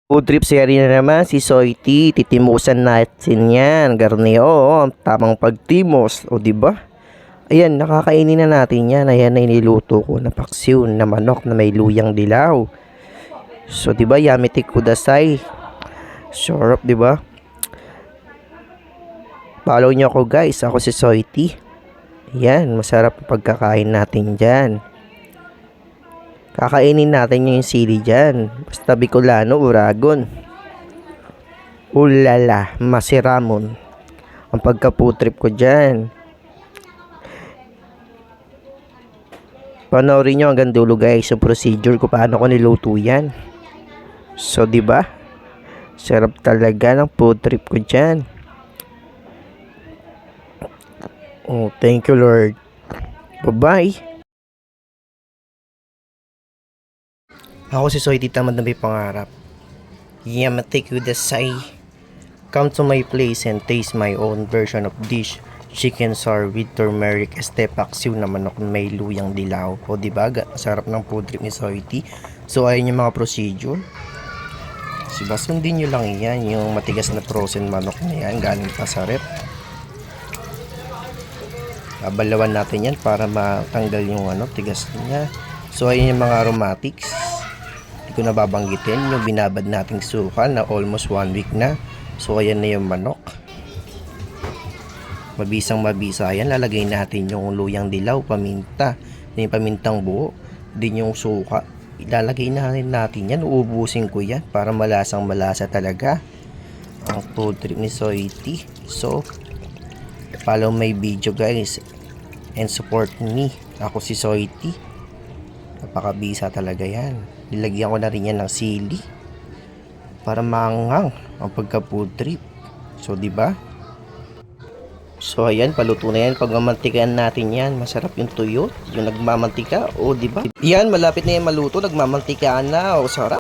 Food trip series na naman si Soity. Titimusan natin yan. Garneo, ang tamang pagtimos. O diba? Ayan, nakakainin na natin yan. Ayan na iniluto ko na paksiw na manok na may luyang dilaw. So diba, yummy kudasai. Sarap diba? Follow nyo ako guys. Ako si Soity. Yan, masarap ang pagkakain natin dyan. Kakainin natin yung sili dyan. Basta Bicolano, Uragon. Ulala, Masiramon. Ang pagka-food ko dyan. Panoorin nyo hanggang dulo guys yung procedure ko paano ko niluto yan. So diba? Sarap talaga ng food trip ko dyan. Oh, thank you Lord. Bye-bye. Ako si Soity tamad na may pangarap. Yamatik with the say. Come to my place and taste my own version of dish. Chicken sour with turmeric estepaksiw na manok na may luyang dilaw. O diba, sarap ng food trip ni Soity. So ayun yung mga procedure. Diba, sundin nyo lang yan. Yung matigas na frozen manok na yan galing pa sa rep. Babalawan natin yan para matanggal yung tigas niya. So ayun yung mga aromatics. Ko nababanggitin yung binabad nating suka na almost 1 week na. So ayan na yung manok, mabisang mabisa yan. Lalagay natin yung luyang dilaw, paminta, yung pamintang buo, din yung suka. Ilalagay natin yan, uubusin ko yan para malasang malasa talaga ang food trip ni Soity. So follow my video guys and support me. Ako si Soity, napakabisa talaga yan. Nilagyan ko na rin yan ng sili para maanghang ang pagka food trip. So diba? So ayan, paluto na yan. Pag mamantikaan natin yan, masarap yung tuyo, yung nagmamantika. O diba? Yan, malapit na yan maluto, nagmamantikaan na. O sarap.